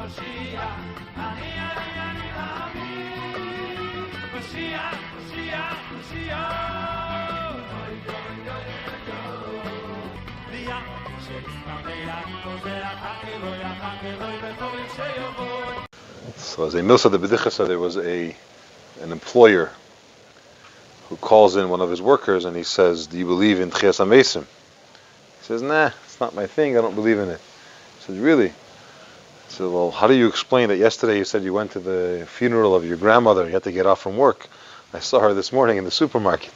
So as a milsa de bedichasa, there was an employer who calls in one of his workers and he says, "Do you believe in Tchias HaMesim?" He says, "Nah, it's not my thing, I don't believe in it." He says, "Really?" He said, "Well, how do you explain that yesterday you said you went to the funeral of your grandmother, you had to get off from work? I saw her this morning in the supermarket."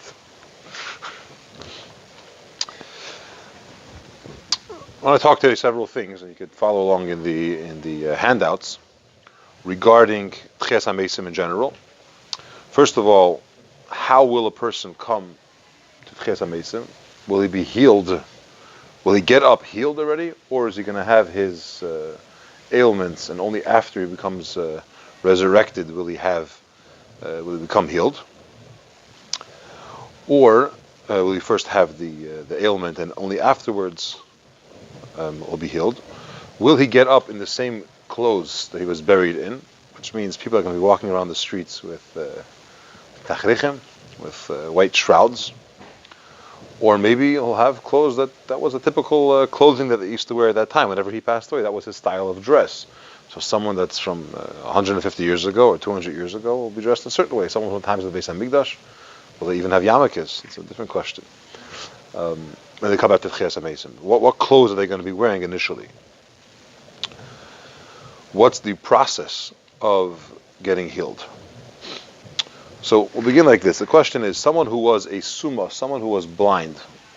I want to talk today several things, and you could follow along in the handouts regarding Tchias HaMesim in general. First of all, how will a person come to Tchias HaMesim? Will he be healed? Will he get up healed already, or is he going to have his ailments, and only after he becomes resurrected will he become healed? Or will he first have the ailment and only afterwards will be healed? Will he get up in the same clothes that he was buried in, which means people are going to be walking around the streets with tachrichem, with white shrouds? Or maybe he'll have clothes that was a typical clothing that they used to wear at that time. Whenever he passed away, that was his style of dress. So someone that's from 150 years ago or 200 years ago will be dressed in a certain way. Someone from the times of the Beis HaMikdash, will they even have yarmulkes? It's a different question. When they come back to Tchias HaMesim, what clothes are they going to be wearing initially? What's the process of getting healed? So we'll begin like this. The question is, someone who was a summa, someone who was blind,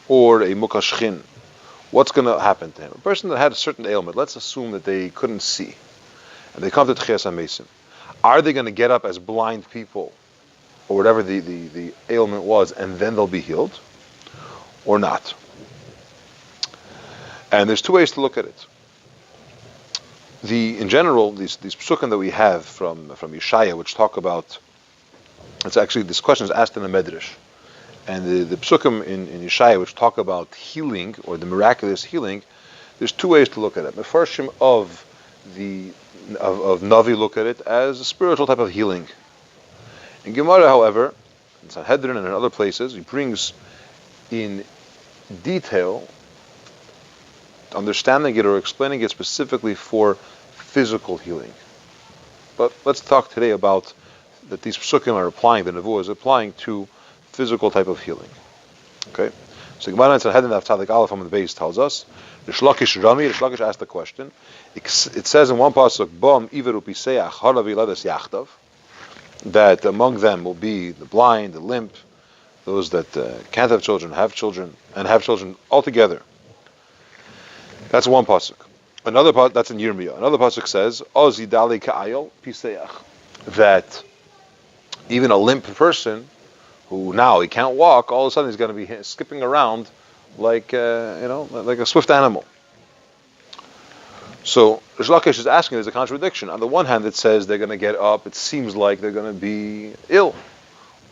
or a mukashchin, what's going to happen to him? A person that had a certain ailment, let's assume that they couldn't see, and they come to Tchias HaMesim. Are they going to get up as blind people, or whatever the ailment was, and then they'll be healed, or not? And there's two ways to look at it. In general, these psukim that we have from Yeshaya, which talk about, it's actually, this question is asked in the Mezeritch, and the psukim in Yeshaya, which talk about healing, or the miraculous healing, there's two ways to look at it. The first of Navi look at it as a spiritual type of healing. In Gemora, however, in Sanhedrin and in other places, he brings in detail, understanding it or explaining it specifically for physical healing. But let's talk today about that these psukim are applying, the nevuah is applying to physical type of healing. Okay? So Gemara in Sanhedrin Daf Tzadik Aleph on the base tells us, Rish Lakish asked the question. It says in one pasuk, Bom iveru piseach haravi ladas yachdav, that among them will be the blind, the limp, those that can't have children, and have children altogether. That's one pasuk. Another pasuk, that's in Yirmiyah. Another pasuk says, Ozi dali ka'ayol piseach, that even a limp person who now he can't walk, all of a sudden he's going to be skipping around like like a swift animal. So Rish Lakish is asking, there's a contradiction. On the one hand, it says they're going to get up. It seems like they're going to be ill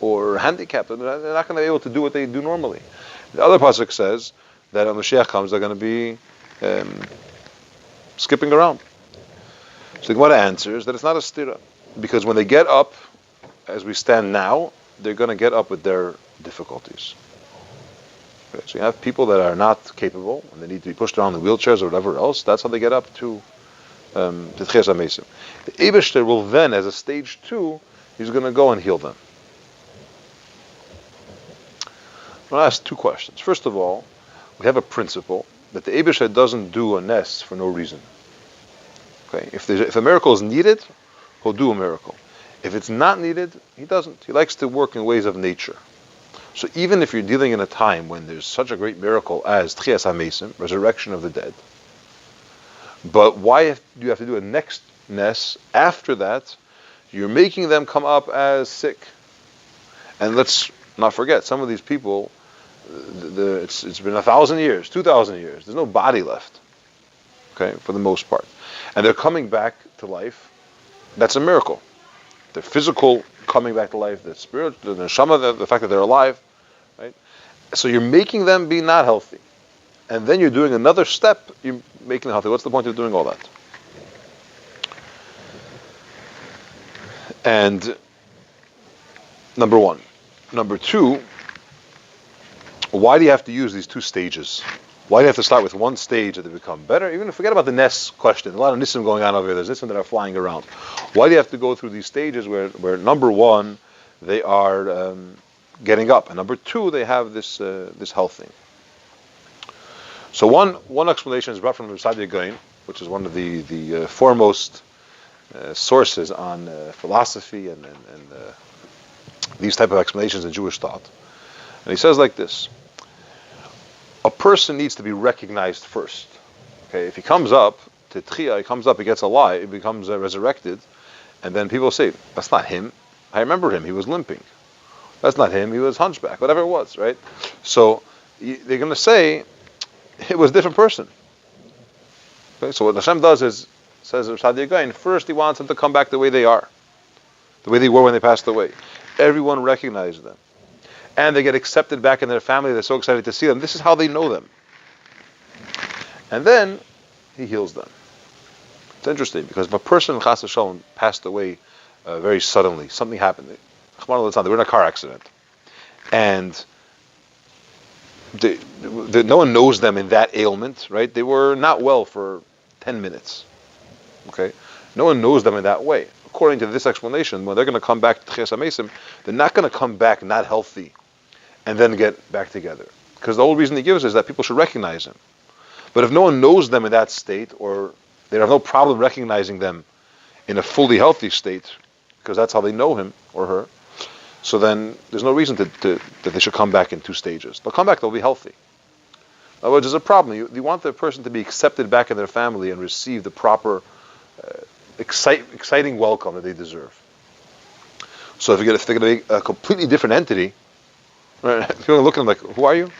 or handicapped. They're not going to be able to do what they do normally. The other pasuk says that when Moshiach comes, they're going to be skipping around. So the Gemara answers that it's not a stira, because when they get up, as we stand now, they're going to get up with their difficulties. Okay, so you have people that are not capable, and they need to be pushed around in wheelchairs or whatever else. That's how they get up to Tchias HaMesim. The Eibishter will then, as a stage 2, he's going to go and heal them. I'm going to ask two questions. First of all, we have a principle that the Eibishter doesn't do a nes for no reason. Okay, if a miracle is needed, he'll do a miracle. If it's not needed, he doesn't. He likes to work in ways of nature. So even if you're dealing in a time when there's such a great miracle as Tchias HaMesim, resurrection of the dead, but why do you have to do a next nes after that? You're making them come up as sick. And let's not forget, some of these people, it's been 1,000 years, 2,000 years. There's no body left, okay, for the most part. And they're coming back to life. That's a miracle. The physical coming back to life, the spiritual, the neshama, the fact that they're alive, right? So you're making them be not healthy. And then you're doing another step, you're making them healthy. What's the point of doing all that? And number one. Number two, why do you have to use these two stages? Why do you have to start with one stage that they become better? Even forget about the Ness question. A lot of Nissim going on over here. There's Nissim that are flying around. Why do you have to go through these stages where number one, they are getting up, and number two, they have this health thing? So one explanation is brought from Rabbi Levi, which is one of the foremost sources on philosophy and these type of explanations in Jewish thought. And he says like this: a person needs to be recognized first. Okay, if he comes up to Tchiyah, he gets alive, he becomes resurrected, and then people say, that's not him. I remember him, he was limping. That's not him, he was hunchback, whatever it was, right? So they're going to say, it was a different person. Okay, so what Hashem does is, says first he wants them to come back the way they are, the way they were when they passed away. Everyone recognizes them. And they get accepted back in their family. They're so excited to see them. This is how they know them. And then he heals them. It's interesting, because if a person, Chas v'Shalom, passed away very suddenly, something happened. They were in a car accident. And no one knows them in that ailment, right? They were not well for 10 minutes. Okay? No one knows them in that way. According to this explanation, when they're going to come back to Tchias HaMesim, they're not going to come back not healthy and then get back together. Because the whole reason he gives is that people should recognize him. But if no one knows them in that state, or they have no problem recognizing them in a fully healthy state, because that's how they know him or her, so then there's no reason that they should come back in two stages. They'll come back, they'll be healthy. In other words, there's a problem. You want the person to be accepted back in their family and receive the proper exciting welcome that they deserve. So if they're going to be a completely different entity, right, people are looking like, who are you?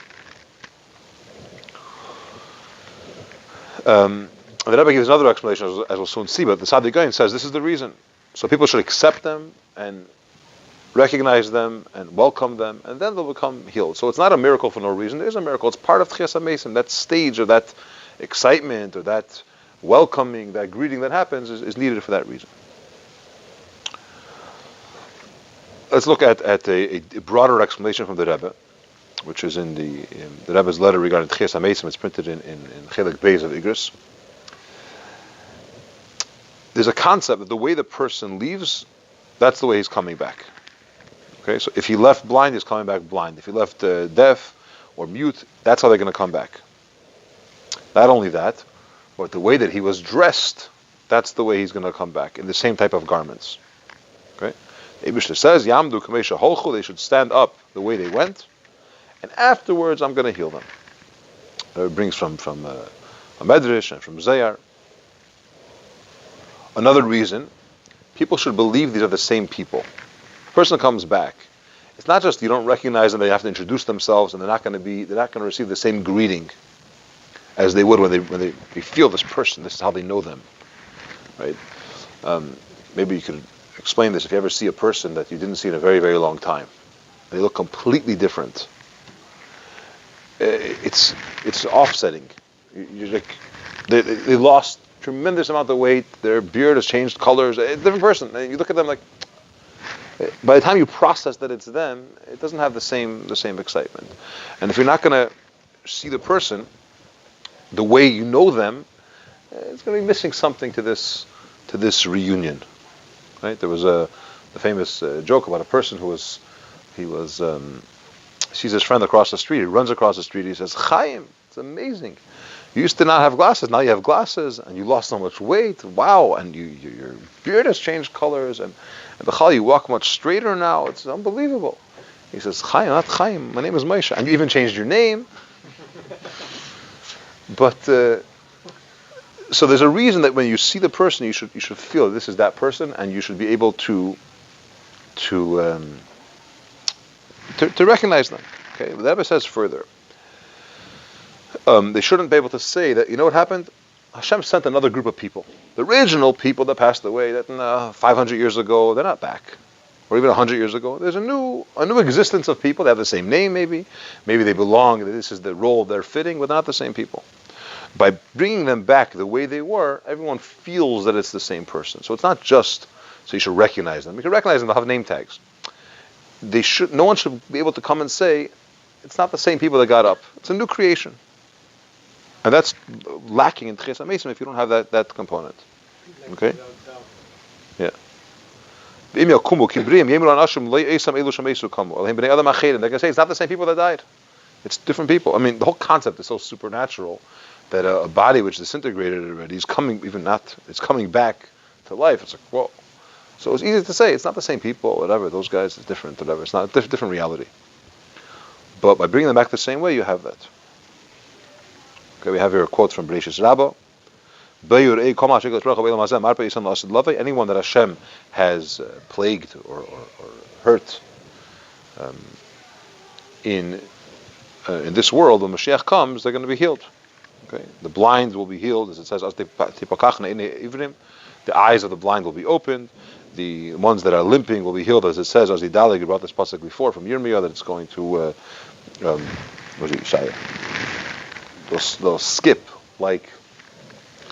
The Rebbe gives another explanation, as we'll soon see, but the Tzaddik Gaon says this is the reason. So people should accept them and recognize them and welcome them, and then they'll become healed. So it's not a miracle for no reason. There is a miracle. It's part of Tchias HaMesim. That stage or that excitement or that welcoming, that greeting that happens is needed for that reason. Let's look at a broader explanation from the Rebbe, which is in the Rebbe's letter regarding Tchias HaMesim. It's printed in Chelik Beis of Igros. There's a concept that the way the person leaves, that's the way he's coming back. Okay, so if he left blind, he's coming back blind. If he left deaf or mute, that's how they're going to come back. Not only that, but the way that he was dressed, that's the way he's going to come back, in the same type of garments. Okay, the Eibishter says, Yamdu kamesha holchu, they should stand up the way they went, and afterwards I'm going to heal them. It brings from Mezeritch and from Zayar. Another reason, people should believe these are the same people. The person comes back. It's not just you don't recognize them; they have to introduce themselves, and they're not going to receive the same greeting as they would when they feel this person. This is how they know them, right? Maybe you could explain this. If you ever see a person that you didn't see in a very, very long time, they look completely different. It's offsetting. They lost tremendous amount of weight. Their beard has changed colors. A different person. And you look at them like. By the time you process that it's them, it doesn't have the same excitement. And if you're not going to see the person the way you know them, it's going to be missing something to this reunion. Right? There was the famous joke about a person sees his friend across the street. He runs across the street. He says, "Chaim, it's amazing. You used to not have glasses. Now you have glasses, and you lost so much weight. Wow! And your beard has changed colors, and B'chal, you walk much straighter now. It's unbelievable." He says, "Chaim, not Chaim. My name is Moshe, and you even changed your name." But so there's a reason that when you see the person, you should feel this is that person, and you should be able to recognize them. Okay, the Rebbe says further. They shouldn't be able to say that, you know what happened? Hashem sent another group of people. The original people that passed away, that 500 years ago, they're not back. Or even 100 years ago. There's a new existence of people. They have the same name, maybe. Maybe they belong. This is the role they're fitting, but they're not the same people. By bringing them back the way they were, everyone feels that it's the same person. So it's not just So you should recognize them. You can recognize them, they'll have name tags. No one should be able to come and say, it's not the same people that got up. It's a new creation. And that's lacking in Tchias HaMesim if you don't have that component. Okay? Yeah. They're going to say it's not the same people that died. It's different people. I mean, the whole concept is so supernatural that a body which disintegrated already is coming back to life. It's like, whoa. So it's easy to say it's not the same people, whatever. Those guys is different, whatever. It's not a different reality. But by bringing them back the same way, you have that. Okay, we have here a quote from Bereshis Rabbah. Anyone that Hashem has plagued or hurt in this world, when Mashiach comes, they're going to be healed. Okay, the blind will be healed, as it says, the eyes of the blind will be opened. The ones that are limping will be healed, as it says, as the Dalig brought this pasuk before from Yirmiyah, that it's going to they'll skip like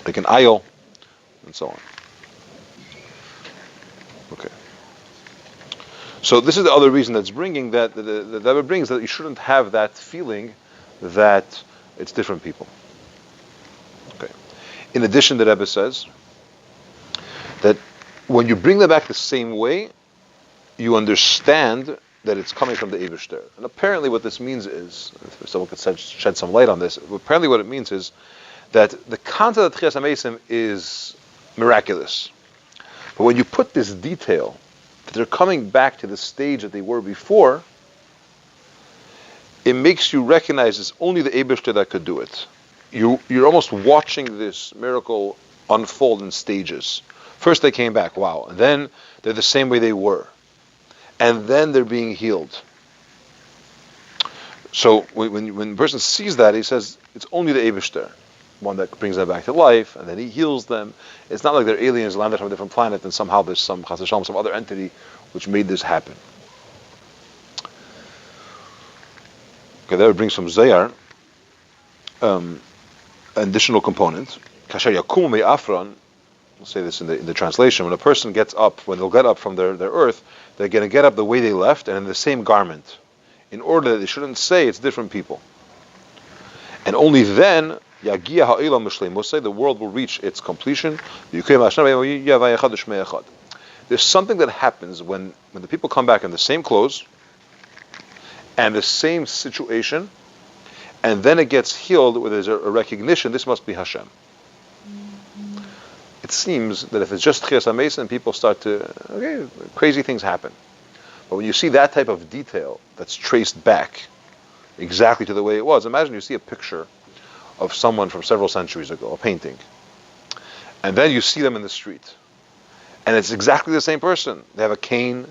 an aisle, and so on. Okay. So this is the other reason that's bringing that the Rebbe brings that you shouldn't have that feeling that it's different people. Okay. In addition, the Rebbe says that when you bring them back the same way, you understand that it's coming from the Eibishter. And apparently what this means is, if someone could shed some light on this, apparently what it means is that the concept of Tchias HaMesim is miraculous. But when you put this detail, that they're coming back to the stage that they were before, it makes you recognize it's only the Eibishter that could do it. You're almost watching this miracle unfold in stages. First they came back, wow. And then they're the same way they were. And then they're being healed. So when a person sees that, he says, it's only the Eibishter, one that brings them back to life, and then he heals them. It's not like they're aliens landed from a different planet and somehow there's some Chas V'Shalom, some other entity which made this happen. Okay, that would bring some Zayar, an additional component. Kasher yakumu me'afron, we'll say this in the translation, when a person gets up, when they'll get up from their earth, they're going to get up the way they left and in the same garment, in order that they shouldn't say it's different people. And only then, Yagia ha'olam b'shleimusay, the world will reach its completion. There's something that happens when the people come back in the same clothes and the same situation, and then it gets healed where there's a recognition, this must be Hashem. It seems that if it's just Tchias HaMesim, people start to, crazy things happen. But when you see that type of detail that's traced back exactly to the way it was, imagine you see a picture of someone from several centuries ago, a painting, and then you see them in the street, and it's exactly the same person. They have a cane,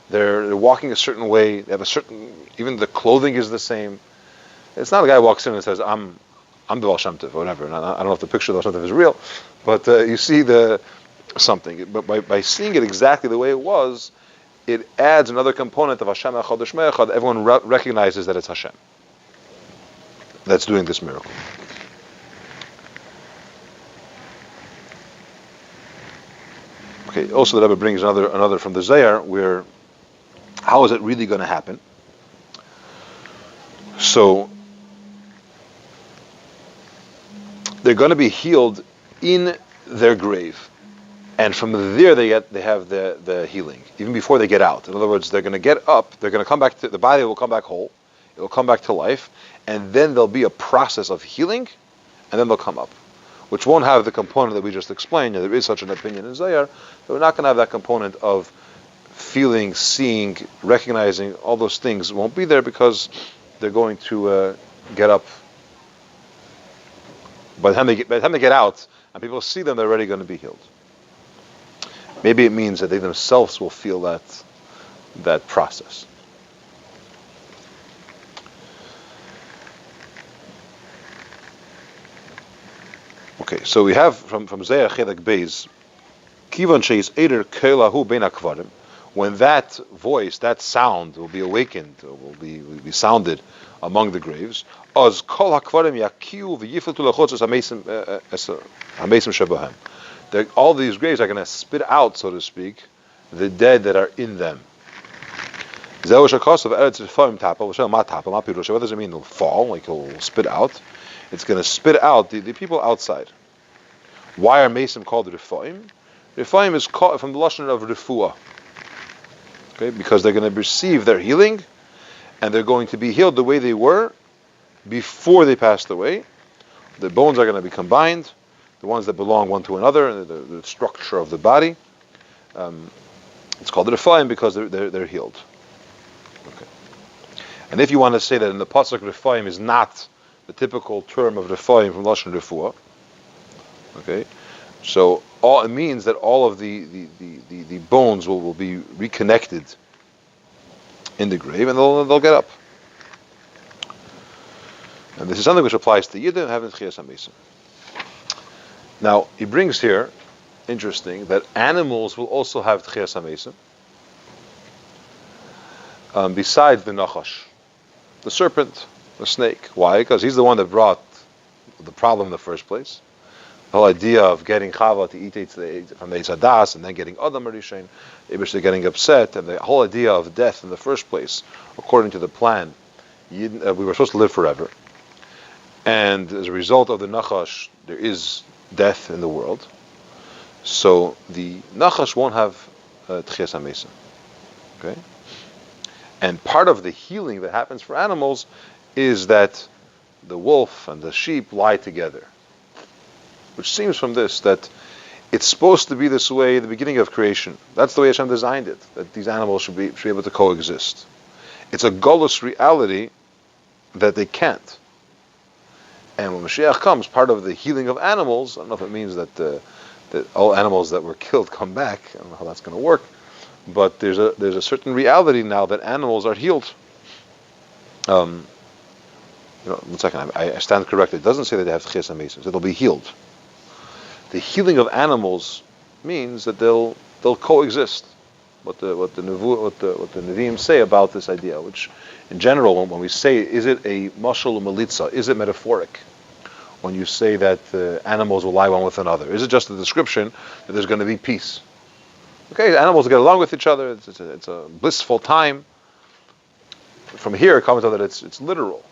they're walking a certain way, they have a certain, even the clothing is the same. It's not a guy who walks in and says, I'm the Baal Shem Tov, or whatever. And I don't know if the picture of the Baal Shem Tov is real, but you see something. But by seeing it exactly the way it was, it adds another component of Hashem Echad Shmei Echad. Everyone recognizes that it's Hashem that's doing this miracle. Okay. Also, the Rebbe brings another from the Zayar, where how is it really going to happen? So they're going to be healed in their grave, and from there they have the healing even before they get out. In other words, they're going to get up, they're going to come back to the body, will come back whole, it will come back to life, and then there'll be a process of healing, and then they'll come up, which won't have the component that we just explained. There is such an opinion in Zayar, but we're not going to have that component of feeling, seeing, recognizing. All those things won't be there because they're going to get up. By the time they get out and people see them, they're already going to be healed. Maybe it means that they themselves will feel that process. Okay, so we have from Zayar Chelek Beis, Kivan sheis eder kelahu bein hakvarim, when that voice, that sound will be awakened, will be sounded among the graves, az kol hakvarim yakiu v'yifletu lachotz hamesim shebahem. All these graves are going to spit out, so to speak, the dead that are in them. What does it mean? It'll fall, like it'll spit out. It's going to spit out the people outside. Why are Mesim called Refaim? Refaim is called from the lashon of Refuah. Okay, because they're going to receive their healing, and they're going to be healed the way they were before they passed away. The bones are going to be combined, the ones that belong one to another, the structure of the body. It's called Refaim because they're healed. Okay. And if you want to say that in the pasuk Refaim is not the typical term of Refaim from lashon Refuah, okay, so all it means that all of the bones will be reconnected in the grave, and they'll get up. And this is something which applies to Yidden having Tchias HaMesim. Now he brings here, interesting, that animals will also have Tchias HaMesim, besides the Nachash, the serpent, the snake. Why? Because he's the one that brought the problem in the first place. The whole idea of getting Chava to eat from the Eitz Hadas and then getting Adam Arishain, Ibishter getting upset, and the whole idea of death in the first place, according to the plan, we were supposed to live forever. And as a result of the Nachash, there is death in the world. So the Nachash won't have Tchias HaMesim. Okay? And part of the healing that happens for animals is that the wolf and the sheep lie together. Which seems from this that it's supposed to be this way at the beginning of creation. That's the way Hashem designed it, that these animals should be able to coexist. It's a golus reality that they can't. And when Mashiach comes, part of the healing of animals, I don't know if it means that all animals that were killed come back. I don't know how that's going to work. But there's a certain reality now that animals are healed. One second, I stand corrected. It doesn't say that they have Tchias HaMesim, so they'll be healed. The healing of animals means that they'll coexist. What the Nevi'im say about this idea, which in general, when we say, is it a mashal umalitza? Is it metaphoric? When you say that animals will lie one with another, is it just a description that there's going to be peace? Okay, animals get along with each other. It's a blissful time. From here, it comes out that it's literal.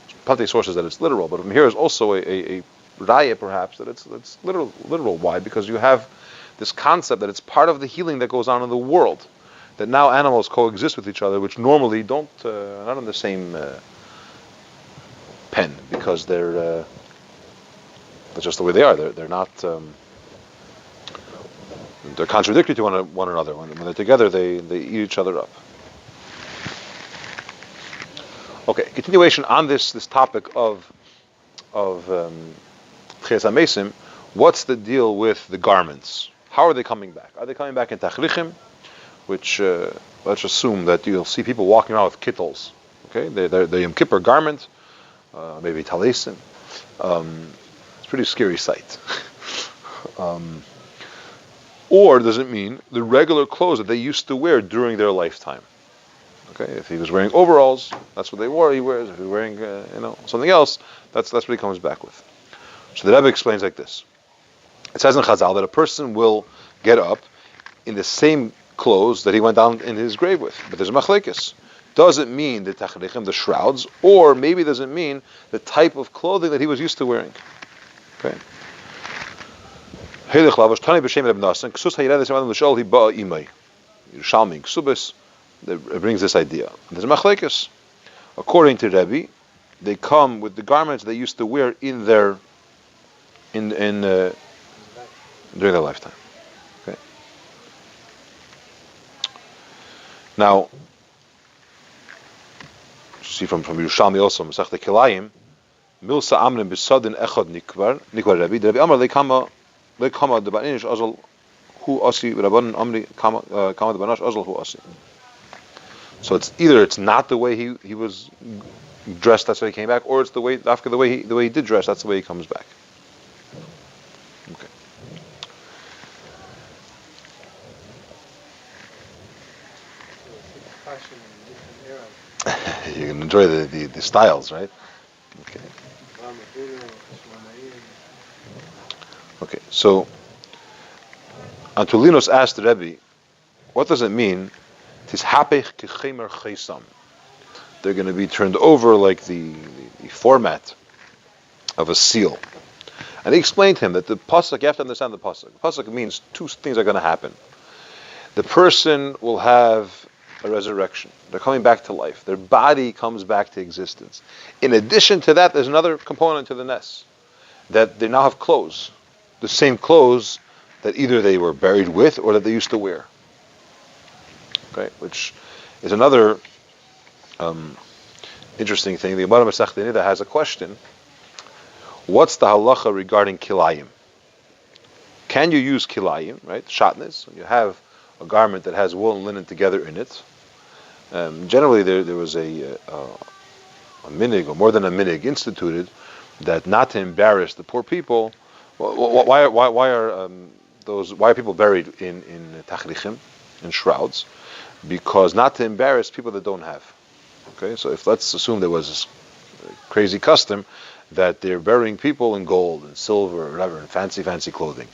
There's plenty of sources that it's literal, but from here is also a raya, perhaps, that it's literal. Why? Because you have this concept that it's part of the healing that goes on in the world. That now animals coexist with each other, which normally don't, not in the same pen, because that's just the way they are. They're not. They're contradictory to one another. When they're together, they eat each other up. Okay, continuation on this topic of Tchias HaMesim. What's the deal with the garments? How are they coming back? Are they coming back in Tachlichim? Which let's assume that you'll see people walking around with kittles. Okay, they're Yom Kippur garment, maybe talesim. It's a pretty scary sight. Or does it mean the regular clothes that they used to wear during their lifetime? Okay, if he was wearing overalls, that's what they wore. He wears. If he's wearing something else, that's what he comes back with. So the Rebbe explains like this. It says in Chazal that a person will get up in the same clothes that he went down in his grave with. But there's a machlekes. Does it mean the tachlichim, the shrouds, or maybe does it mean the type of clothing that he was used to wearing? Okay. It brings this idea. There's a machlekes. According to Rebbe, they come with the garments they used to wear in their during their lifetime. Okay. Now, see from Yerushalmi also, Masechta Kilayim, Milsa Amrim B'Sadin Echad Nikvar Rebbe. The Rebbe Amar lekama the Banish Azal Hu Asi Rabban Amri kama the Banash Azal Hu Asi. So it's not the way he was dressed, that's why he came back, or it's the way after the way he did dress, that's the way he comes back. Okay. You can enjoy the styles, right? Okay. Okay. So Antulinos asked the Rebbe, What does it mean? They're going to be turned over like the format of a seal. And he explained to him that the pasuk, you have to understand the pasuk. The pasuk means two things are going to happen. The person will have a resurrection. They're coming back to life. Their body comes back to existence. In addition to that, there's another component to the ness, that they now have clothes. The same clothes that either they were buried with or that they used to wear. Okay, which is another interesting thing. The Gemora Masechta Nida has a question. What's the halacha regarding kilayim? Can you use kilayim, right? Shatnez. You have a garment that has wool and linen together in it. Generally, there was a minig, or more than a minig, instituted that not to embarrass the poor people. Why are people buried in tachrichim, in shrouds? Because not to embarrass people that don't have. Okay, so let's assume there was this crazy custom that they're burying people in gold and silver or whatever, in fancy clothing.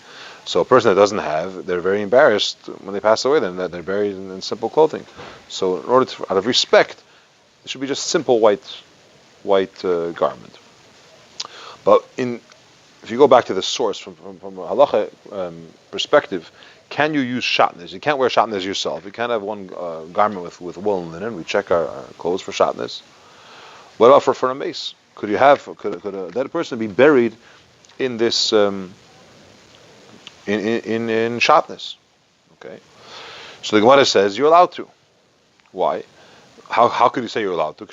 So a person that doesn't have, they're very embarrassed when they pass away, then that they're buried in simple clothing. So in order to, out of respect, it should be just simple white garment. But if you go back to the source from a halacha perspective, can you use shatnez? You can't wear shatnez yourself. You can't have one garment with wool and linen. We check our clothes for shatnez. What about for a mace? Could a dead person be buried in this in shatnez? Okay. So the Gemara says you're allowed to. Why? How could you say you're allowed to?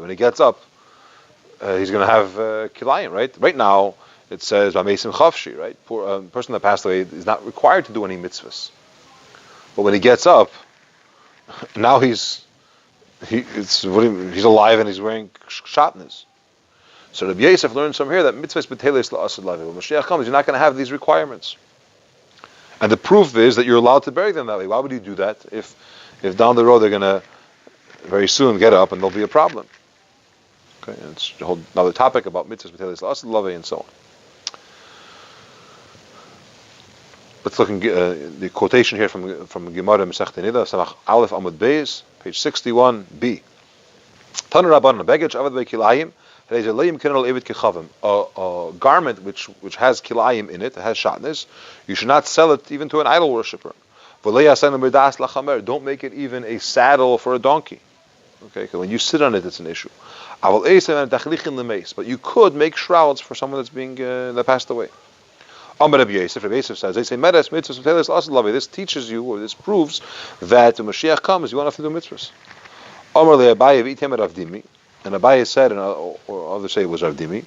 When he gets up, he's going to have kilayim, right? Right now, it says "B'meisim chavshi," right? Poor person that passed away is not required to do any mitzvahs. But when he gets up, now he's alive and he's wearing shatnez. So Rabbi Yosef learns from here that mitzvahs b'teles la'asad lavi. When Moshiach comes, you're not going to have these requirements. And the proof is that you're allowed to bury them that way. Why would you do that if down the road they're going to very soon get up and there'll be a problem? Okay, and it's a whole another topic about mitzvahs b'teles la'asad lavi and so on. Let's look at the quotation here from Gemora Masechta Nida, Samach Aleph Amud Beis, page 61b. Tanu Rabbanan Begech Avad Bekilayim. A garment which has kilayim in it, has shatnez, you should not sell it even to an idol worshipper. Don't make it even a saddle for a donkey. Okay, because when you sit on it, it's an issue. But you could make shrouds for someone that's being that passed away. Rabbi Yosef says, this teaches you, or this proves that when Moshiach comes, you won't have to do mitzvahs. And Abaye said, or others say it was Rav Dimi,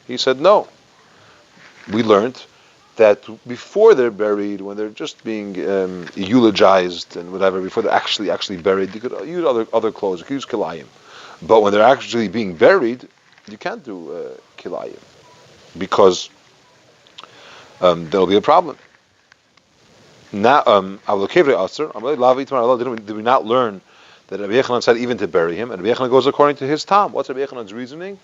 he said, no. We learned that before they're buried, when they're just being eulogized and whatever, before they're actually buried, you could use other clothes, you could use kilayim. But when they're actually being buried, you can't do kilayim, because there'll be a problem. Now, did we not learn that Rabbi Yechanan said even to bury him? And Rabbi Yechanan goes according to his tam. What's Rabbi Yechanan's reasoning?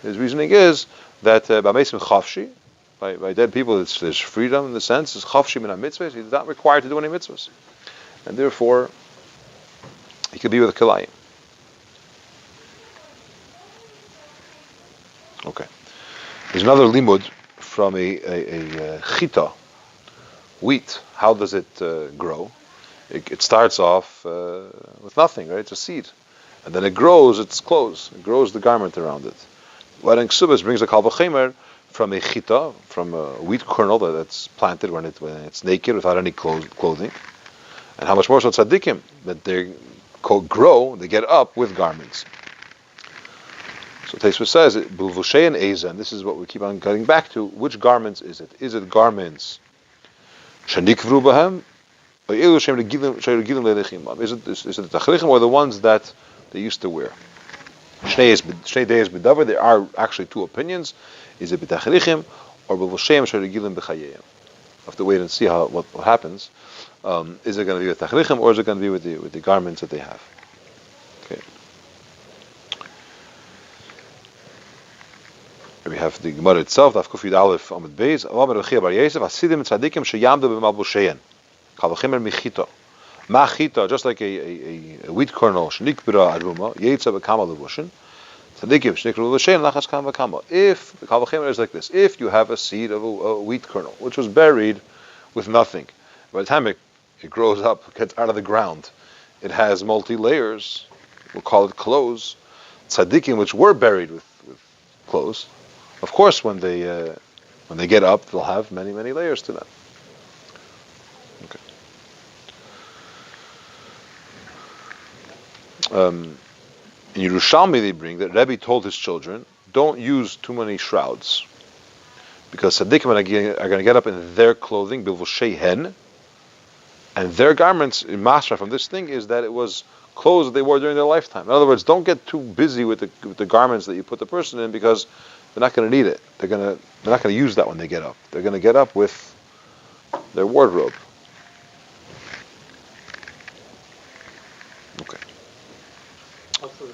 His reasoning is that by dead people there's freedom in the sense, it's chafshi min ha-mitzvahs, he's not required to do any mitzvahs. And therefore, he could be with kilayim. Okay. There's another limud from a chita, wheat. How does it grow? It starts off with nothing, right? It's a seed. And then it grows its clothes. It grows the garment around it. Wedding Ksubas brings a kal v'chemer from a chita, from a wheat kernel that's planted when it's naked without any clothing. And how much more so tzaddikim, that they grow, they get up with garments. So Tosfos says, B'lvushay and Eza, and this is what we keep on getting back to, which garments is it? Is it garments shanikvru b'hem, or is it the tachrichim, or the ones that they used to wear? Shnei deyes b'davar, there are actually two opinions. Is it b'tachrichim, or b'lvushay sheregilim b'chayeyim? We'll have to wait and see what happens. Is it going to be with tachrichim, or is it going to be with the garments that they have? Okay. We have the Gemora itself, Daf Kuf Yud Aleph Amud Beis. Amar Rabbi Bar Yosef, Hasidim tzadikim sheyamdu b'malbushein. Kavachimer michita. Machita, just like a wheat kernel, shnikbira adruma, yetza b'kama levushin. Tzadikim shnikbira levushin, lachas kam v'kama. If the Kavachimer is like this, if you have a seed of a wheat kernel, which was buried with nothing, by the time it grows up, gets out of the ground, it has multi-layers. We'll call it clothes. Tzadikim, which were buried with clothes, of course, when they get up, they'll have many, many layers to them. Okay. In Yerushalmi, they bring that Rebbe told his children, don't use too many shrouds, because tzaddikim are going to get up in their clothing, bilvushei hen, and their garments in Masra from this thing is that it was clothes that they wore during their lifetime. In other words, don't get too busy with the garments that you put the person in, because they're not going to need it. They're not going to use that when they get up. They're going to get up with their wardrobe. Okay. Also,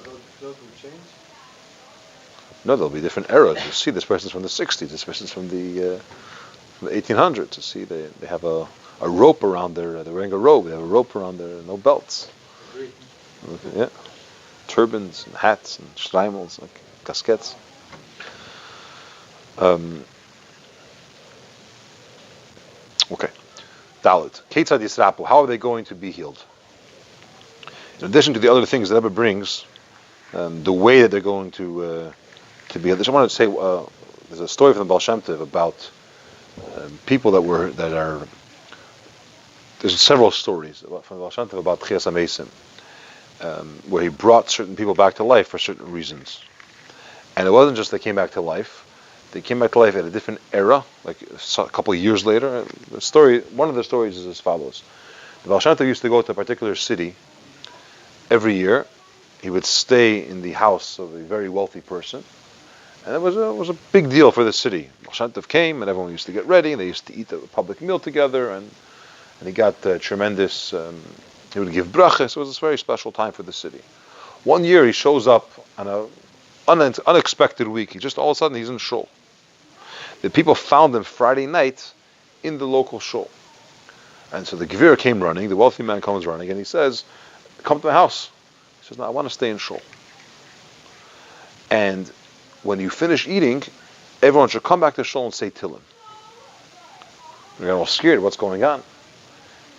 those will change? No, there'll be different eras. You see, this person's from the 60s. This person's from the 1800s. You see, they have a rope around they're wearing a robe. They have a rope around no belts. Okay, yeah. Turbans and hats and streimels, like casquettes. Okay. Dalit. Ketzad Yisrapu. How are they going to be healed? In addition to the other things that Rebbe brings, the way that they're going to be healed. I just want to say there's a story from the Baal Shem Tov about people that are. There's several stories from the Baal Shem Tov about Tchias HaMesim, where he brought certain people back to life for certain reasons. And it wasn't just they came back to life. They came back to life at a different era, like a couple of years later. One of the stories is as follows. The Baal Shem Tov used to go to a particular city every year. He would stay in the house of a very wealthy person. And it was a big deal for the city. Baal Shem Tov came, and everyone used to get ready, and they used to eat a public meal together, and he got tremendous, he would give brachas. It was a very special time for the city. One year he shows up on an unexpected week. All of a sudden he's in shul. The people found him Friday night in the local shul. And so the Gevir came running, the wealthy man comes running, and he says, come to my house. He says, no, I want to stay in shul. And when you finish eating, everyone should come back to shul and say Tillim. They're all scared, what's going on?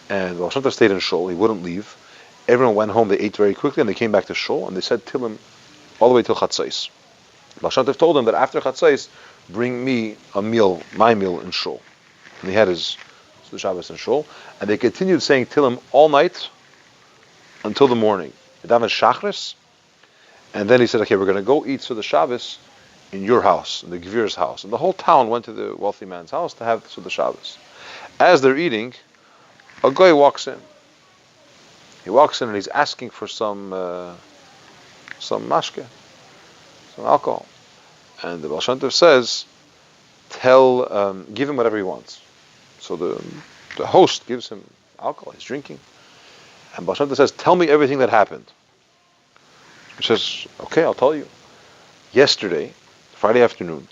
And Baal Shem Tov stayed in shul, he wouldn't leave. Everyone went home, they ate very quickly, and they came back to shul, and they said Tillim all the way till Chatzais. Baal Shem Tov told them that after Chatzais, bring me a meal, my meal in shul. And he had his Shabbos in shul, and they continued saying Tillim all night until the morning. Daven Shachris, and then he said, okay, we're going to go eat Suda Shabbos in your house, in the Gevir's house. And the whole town went to the wealthy man's house to have Suda Shabbos. As they're eating, a guy walks in. He walks in and he's asking for some mashke, some alcohol. And the Baal Shem Tov says, give him whatever he wants. So the host gives him alcohol, he's drinking. And Baal Shem Tov says, tell me everything that happened. He says, okay, I'll tell you. Yesterday, Friday afternoon,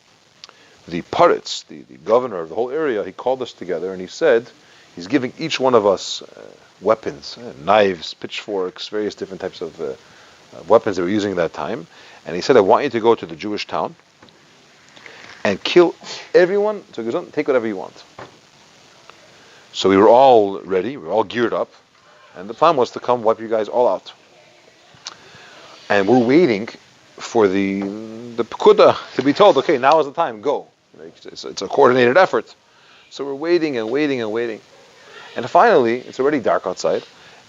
the Paritz, the governor of the whole area, he called us together and he said, he's giving each one of us weapons, knives, pitchforks, various different types of weapons they were using at that time. And he said, I want you to go to the Jewish town and kill everyone, so take whatever you want. So we were all ready, we were all geared up, and the plan was to come wipe you guys all out. And we're waiting for the Pekuda to be told, okay, now is the time, go. It's a coordinated effort. So we're waiting and waiting and waiting. And finally, it's already dark outside,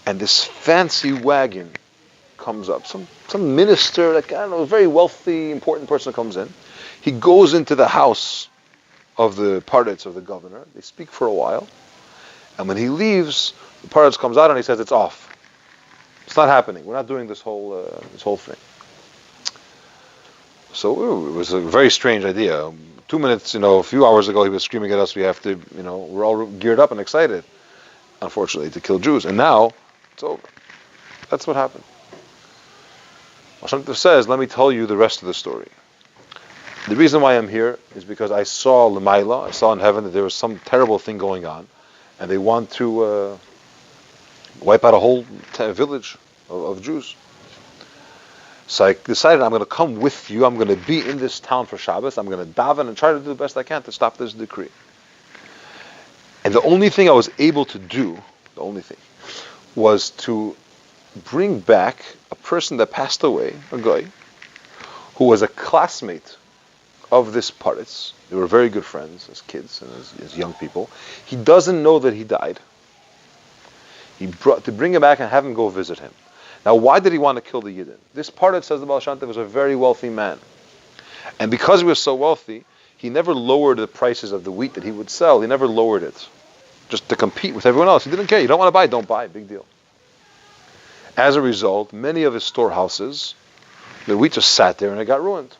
and this fancy wagon comes up. Some minister, like, I don't know, a very wealthy, important person comes in. He goes into the house of the Paritz, of the governor. They speak for a while. And when he leaves, the Paritz comes out and he says, it's off. It's not happening. We're not doing this whole thing. So it was a very strange idea. 2 minutes, a few hours ago, he was screaming at us, we have to, we're all geared up and excited, unfortunately, to kill Jews. And now, it's over. That's what happened. Moshiach says, let me tell you the rest of the story. The reason why I'm here is because I saw Lamaila, I saw in heaven that there was some terrible thing going on, and they want to wipe out a whole village of Jews. So I decided I'm going to come with you. I'm going to be in this town for Shabbos. I'm going to daven and try to do the best I can to stop this decree. And the only thing I was able to do, the only thing, was to bring back a person that passed away, a guy, who was a classmate of this Paritz. They were very good friends as kids and as young people. He doesn't know that he died. To bring him back and have him go visit him. Now, why did he want to kill the Yidden? This Paritz, says the Baal Shem Tov, was a very wealthy man. And because he was so wealthy, he never lowered the prices of the wheat that he would sell. He never lowered it. Just to compete with everyone else. He didn't care. You don't want to buy, don't buy. Big deal. As a result, many of his storehouses, the wheat just sat there and it got ruined.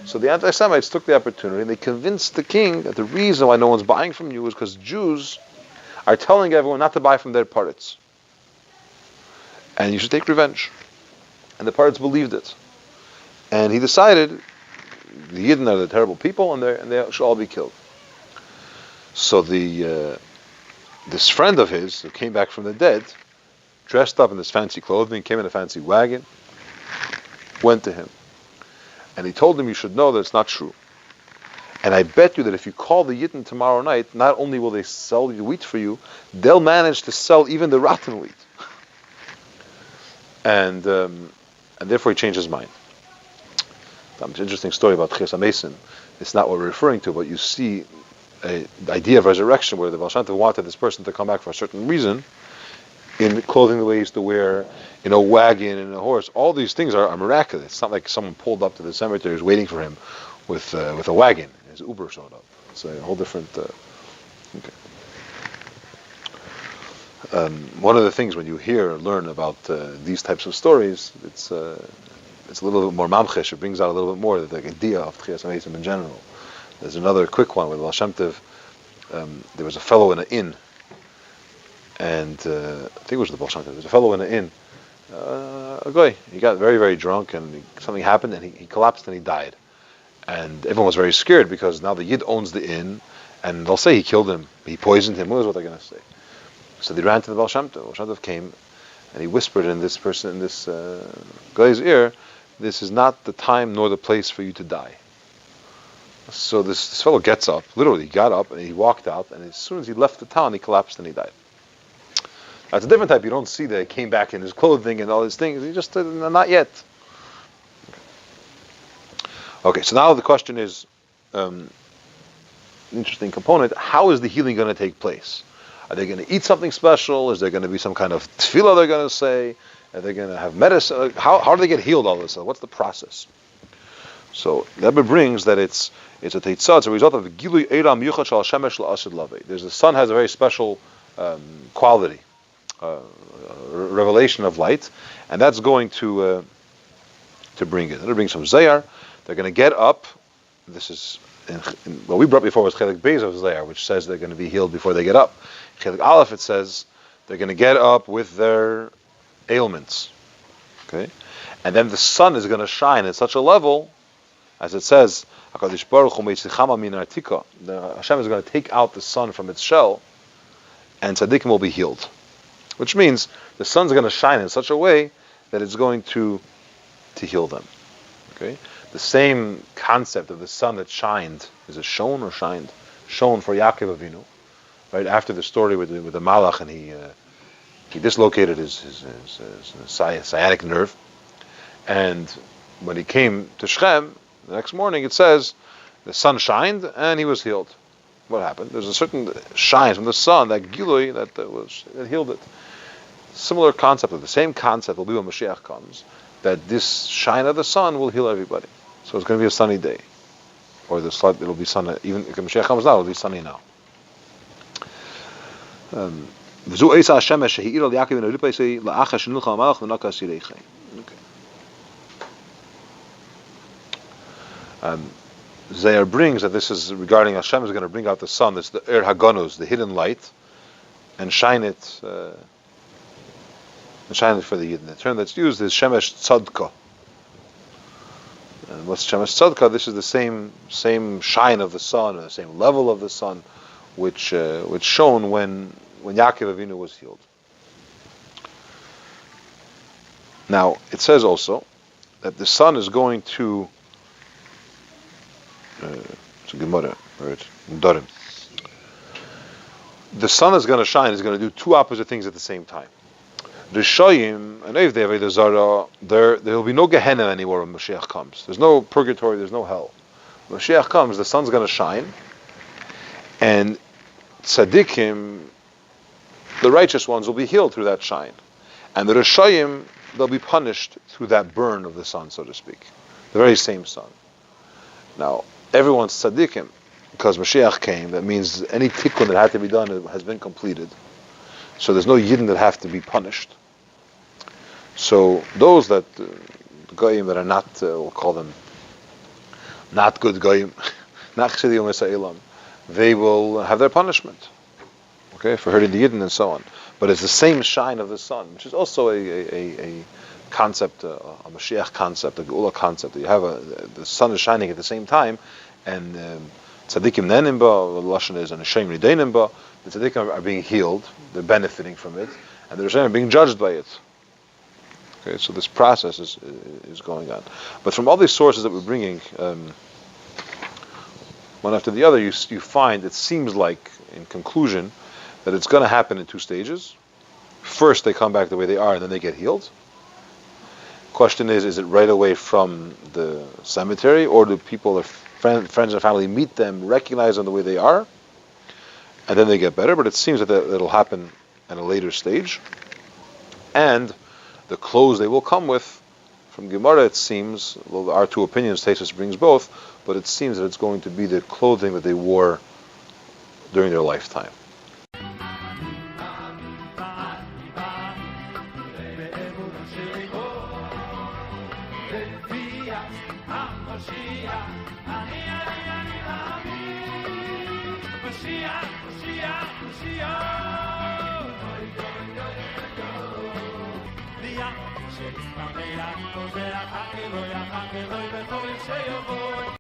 So the anti-Semites took the opportunity and they convinced the king that the reason why no one's buying from you is because Jews are telling everyone not to buy from their Paritz. And you should take revenge. And the Paritz believed it. And he decided the Yidden are the terrible people and they should all be killed. So this friend of his who came back from the dead, dressed up in this fancy clothing, came in a fancy wagon, went to him. And he told him, you should know that it's not true. And I bet you that if you call the Yidden tomorrow night, not only will they sell you wheat for you, they'll manage to sell even the rotten wheat. And therefore he changed his mind. It's an interesting story about Chias HaMesim. It's not what we're referring to, but you see the idea of resurrection where the Baal Shem Tov wanted this person to come back for a certain reason, in clothing the way he used to wear, in a wagon, in a horse. All these things are miraculous. It's not like someone pulled up to the cemetery, was waiting for him with a wagon. His Uber showed up. It's a whole different... one of the things when you hear or learn about these types of stories, it's a little bit more mamchesh. It brings out a little bit more the idea of Chias HaMesim in general. There's another quick one with Baal Shem Tov. There was a fellow in an inn, and I think it was the Baal Shem Tov. There was a fellow in an inn, a guy. He got very, very drunk, and something happened, and he collapsed and he died. And everyone was very scared because now the Yid owns the inn, and they'll say he killed him, he poisoned him. Who knows what they're going to say? So they ran to the Baal Shem Tov. Baal Shem Tov came, and he whispered in this guy's ear, "This is not the time nor the place for you to die." So this fellow gets up, literally got up, and he walked out, and as soon as he left the town, he collapsed and he died. That's a different type. You don't see that he came back in his clothing and all these things. He just, not yet. Okay, so now the question is, interesting component, how is the healing going to take place? Are they going to eat something special? Is there going to be some kind of tefillah they're going to say? Are they going to have medicine? How do they get healed all of this? What's the process? So the Rebbe brings that it's a teitzah, it's a result of the gilui eira miyuchad shel shemesh la'asid lavei. The sun has a very special quality, revelation of light, and that's going to bring it. It'll bring some zayar. They're going to get up. This is what we brought before was chelik beis of zayar, which says they're going to be healed before they get up. Chelik aleph, it says they're going to get up with their ailments. Okay, and then the sun is going to shine at such a level, as it says, Hashem is going to take out the sun from its shell, and tzaddikim will be healed. Which means the sun's going to shine in such a way that it's going to heal them. Okay, the same concept of the sun that shined, is it shone or shined? Shone for Yaakov Avinu, right after the story with the Malach, and he dislocated his sciatic nerve, and when he came to Shem, the next morning it says the sun shined and he was healed. What happened? There's a certain shine from the sun, that gilui that healed it. Similar concept, of the same concept will be when Moshiach comes, that this shine of the sun will heal everybody. So it's going to be a sunny day, or it'll be sunny. Even if Moshiach comes now, it'll be sunny now. Zayar brings that this is regarding Hashem is going to bring out the sun. It's the Er Haganus, the hidden light, and shine it for the Yidden. The term that's used is Shemesh Tzadka. Shemesh Tzedakah, this is the same shine of the sun, or the same level of the sun, which shone when Yaakov Avinu was healed. Now it says also that the sun is going to it's a Gemora, the sun is going to shine, is going to do two opposite things at the same time. Rishonim, and if they have Avodah Zarah, there will be no Gehenna anymore when Moshiach comes. There's no purgatory, there's no hell. When Moshiach comes, the sun's going to shine, and tzaddikim, the righteous ones, will be healed through that shine. And the Rishonim, they'll be punished through that burn of the sun, so to speak. The very same sun. Now, everyone's tzaddikim, because Mashiach came, that means any tikkun that had to be done has been completed. So there's no yidden that have to be punished. So those that, the goyim that are not, we'll call them, not good goyim, not chsidim Yisroel, they will have their punishment, okay, for hurting the yidden and so on. But it's the same shine of the sun, which is also a concept, a Mashiach concept, a GEULA concept. You have the sun is shining at the same time, and tzaddikim nenim ba, the lashon is, and Shem ridenim ba. The tzaddikim are being healed, they're benefiting from it, and the Rishonim are being judged by it. Okay, so this process is going on. But from all these sources that we're bringing, one after the other, you find it seems like, in conclusion, that it's going to happen in two stages. First, they come back the way they are, and then they get healed. Question is it right away from the cemetery, or do people, their friends and family, meet them, recognize them the way they are, and then they get better? But it seems that it'll happen at a later stage. And the clothes they will come with, from Gemora it seems, well, there are two opinions, Taisus brings both, but it seems that it's going to be the clothing that they wore during their lifetime.